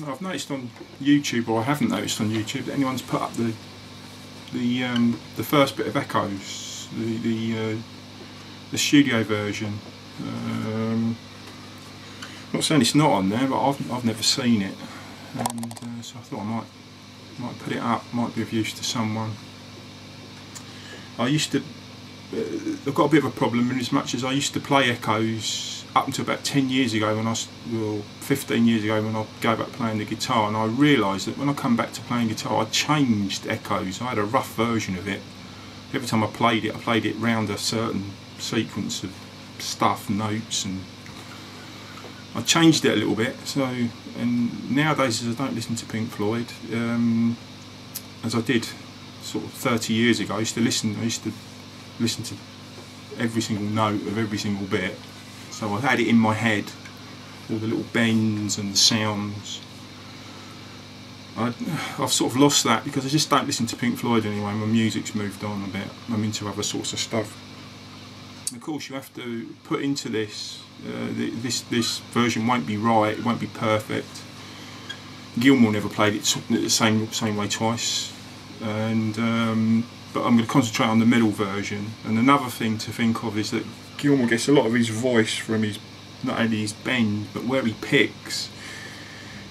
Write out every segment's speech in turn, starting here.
I've noticed on YouTube, or I haven't noticed on YouTube, that anyone's put up the first bit of echoes, the studio version. I'm not saying it's not on there, but I've never seen it, and so I thought I might put it up. Might be of use to someone. I used to. I've got a bit of a problem in as much as I used to play echoes up until about 10 years ago, when 15 years ago, when I go back playing the guitar, and I realised that when I come back to playing guitar, I changed echoes. I had a rough version of it. Every time I played it round a certain sequence of stuff, notes, and I changed it a little bit. So, and nowadays, as I don't listen to Pink Floyd, as I did sort of 30 years ago, I used to listen to every single note of every single bit. So I had it in my head, all the little bends and the sounds. I've sort of lost that because I just don't listen to Pink Floyd anymore. My music's moved on a bit. I'm into other sorts of stuff. And of course, you have to put into this. This version won't be right. It won't be perfect. Gilmour never played it the same way twice, and but I'm going to concentrate on the middle version. And another thing to think of is that Gilmour gets a lot of his voice from not only his bend, but where he picks.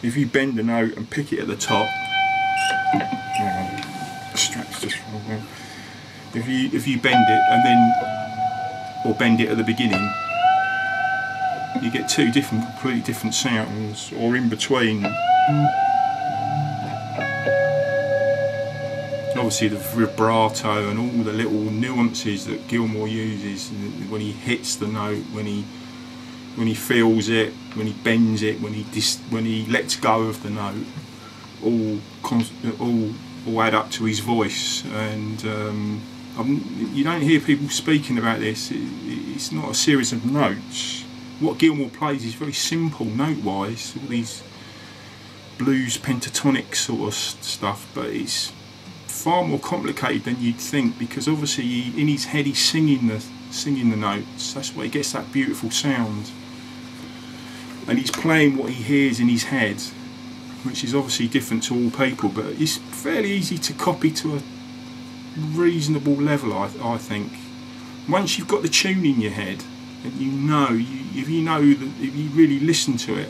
If you bend a note and pick it at the top, hang on, the strap's just wrong there. If you bend it and then, or bend it at the beginning, you get two completely different sounds, or in between. Obviously the vibrato and all the little nuances that Gilmour uses when he hits the note, when he feels it, when he bends it, when he lets go of the note, all add up to his voice. And you don't hear people speaking about this. It's not a series of notes. What Gilmour plays is very simple note-wise, all these blues pentatonic sort of stuff, but it's far more complicated than you'd think, because obviously in his head he's singing the notes. That's why he gets that beautiful sound, and he's playing what he hears in his head, which is obviously different to all people, but it's fairly easy to copy to a reasonable level, I think. Once you've got the tune in your head, and if you really listen to it.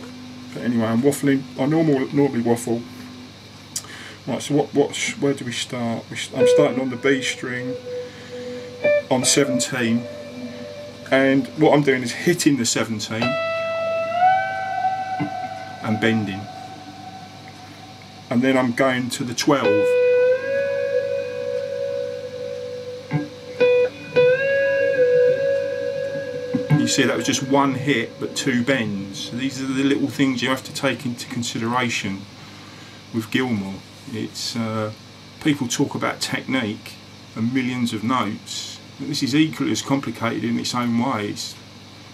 But anyway, I'm waffling. I normally waffle. Right, so where do we start? I'm starting on the B string on 17, and what I'm doing is hitting the 17 and bending, and then I'm going to the 12. You see, that was just one hit but two bends. So these are the little things you have to take into consideration with Gilmour. It's people talk about technique and millions of notes. This is equally as complicated in its own way. It's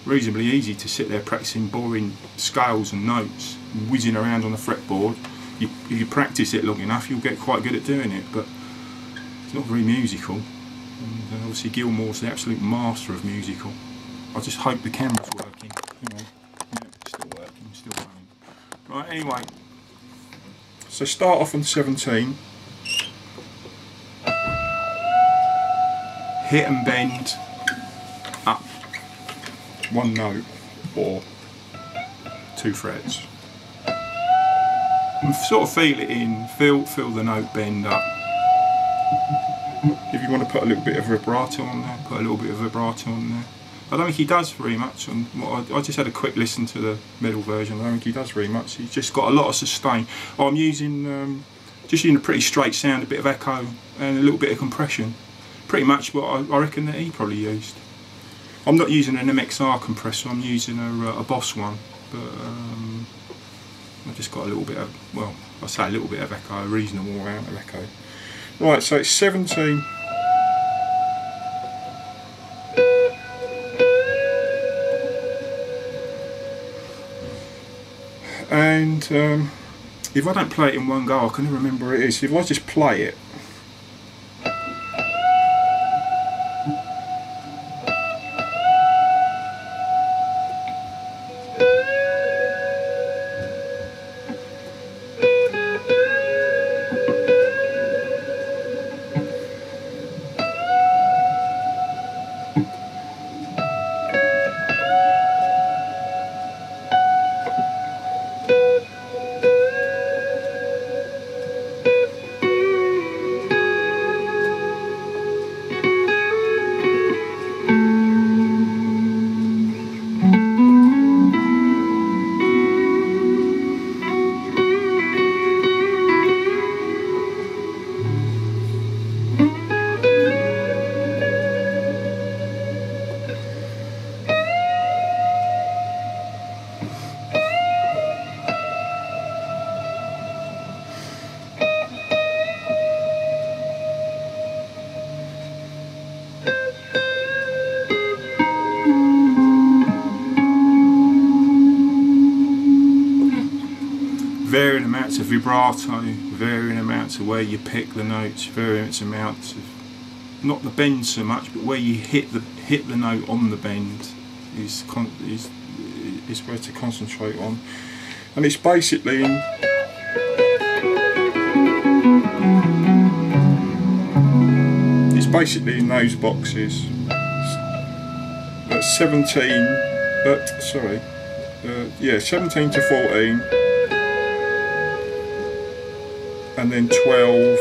reasonably easy to sit there practicing boring scales and notes and whizzing around on the fretboard. If you practice it long enough, you'll get quite good at doing it, but it's not very musical. And obviously Gilmour's the absolute master of musical. I just hope the camera's working. Yeah, still working, still running. Right, anyway. So start off on 17. Hit and bend up one note or two frets. And sort of feel it in, feel the note bend up. If you want to put a little bit of vibrato on there, put a little bit of vibrato on there. I don't think he does very much. I just had a quick listen to the middle version. I don't think he does very much. He's just got a lot of sustain. I'm using just using a pretty straight sound, a bit of echo, and a little bit of compression. Pretty much what I reckon that he probably used. I'm not using an MXR compressor. I'm using a Boss one, but I've just got a little bit of, well, I say a little bit of echo, a reasonable amount of echo. Right, so it's 17. And if I don't play it in one go, I can never remember where it is. If I just play it, vibrato, varying amounts of where you pick the notes, varying amounts of, not the bend so much, but where you hit the note on the bend is where to concentrate on. And it's basically in those boxes. That's 17 to 14, and then 12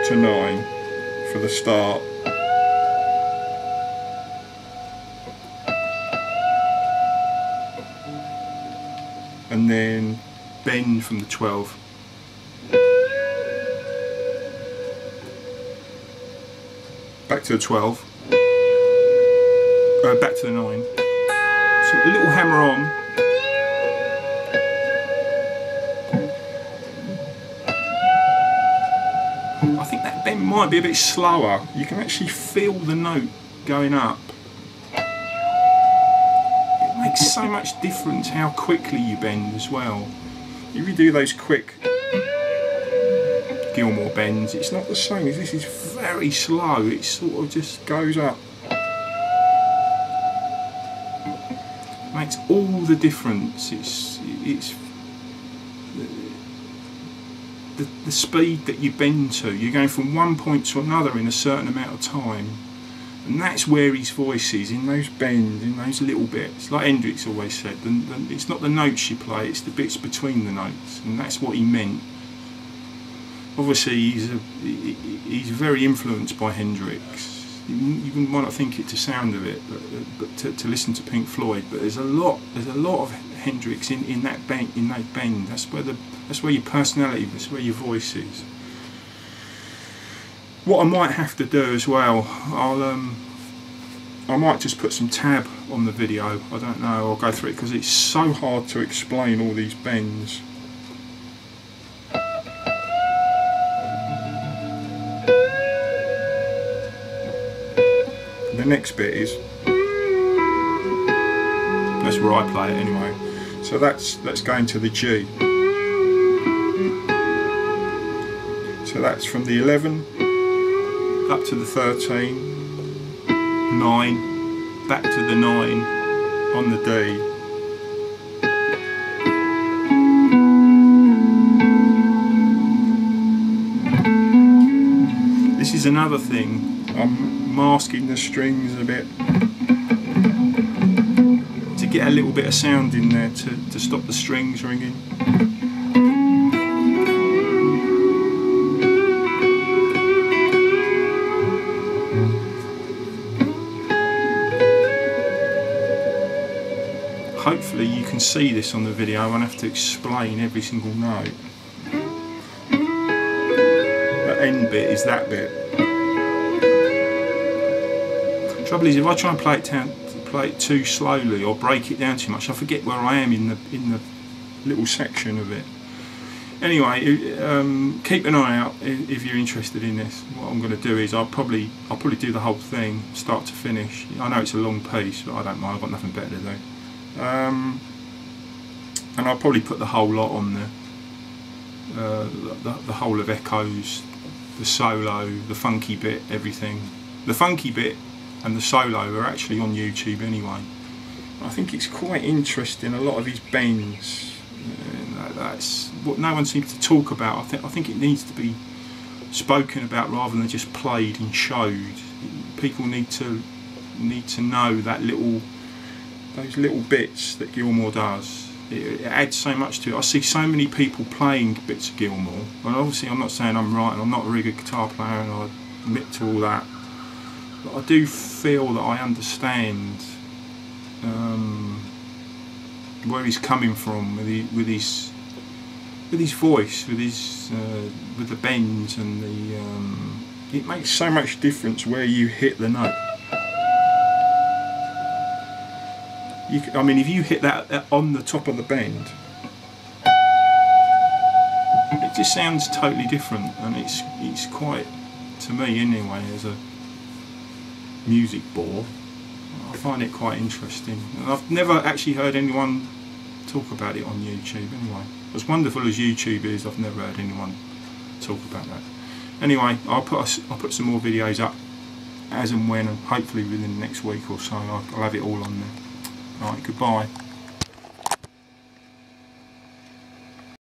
to 9 for the start. And then bend from the 12. Back to the 12. Back to the 9. So a little hammer on. I think that bend might be a bit slower. You can actually feel the note going up. It makes so much difference how quickly you bend as well. If you do those quick Gilmour bends, it's not the same. This is very slow. It sort of just goes up. Makes all the difference. It's the speed that you bend to. You're going from one point to another in a certain amount of time, and that's where his voice is, in those bends, in those little bits. Like Hendrix always said, it's not the notes you play, it's the bits between the notes, and that's what he meant. Obviously he's very influenced by Hendrix. You might not think it to sound of it, but to listen to Pink Floyd. But there's a lot of Hendrix in that bend. That's where your personality, that's where your voice is. What I might have to do as well, I might just put some tab on the video. I don't know. I'll go through it because it's so hard to explain all these bends. The next bit is, that's where I play it anyway, so that's going to the G. So that's from the 11 up to the 13, 9, back to the 9 on the D. This is another thing. I'm masking the strings a bit to get a little bit of sound in there to stop the strings ringing. Hopefully you can see this on the video. I won't have to explain every single note. The end bit is that bit. Trouble is, if I try and play it too slowly or break it down too much, I forget where I am in the little section of it. Anyway, keep an eye out if you're interested in this. What I'm going to do is I'll probably do the whole thing, start to finish. I know it's a long piece, but I don't mind. I've got nothing better to do. And I'll probably put the whole lot on there. The whole of Echoes, the solo, the funky bit, everything. The funky bit and the solo are actually on YouTube anyway. I think it's quite interesting, a lot of his bends. That's what no one seems to talk about. I think it needs to be spoken about rather than just played and showed. People need to know that those little bits that Gilmour does. It adds so much to it. I see so many people playing bits of Gilmour, and obviously I'm not saying I'm right, and I'm not a really good guitar player, and I admit to all that. But I do feel that I understand where he's coming from with his voice, with the bends and the. It makes so much difference where you hit the note. I mean, if you hit that on the top of the bend, it just sounds totally different, and it's quite, to me anyway, as a music bore, I find it quite interesting. And I've never actually heard anyone talk about it on YouTube anyway. As wonderful as YouTube is, I've never heard anyone talk about that. Anyway, I'll put some more videos up as and when, and hopefully within the next week or so I'll have it all on there. Alright, goodbye.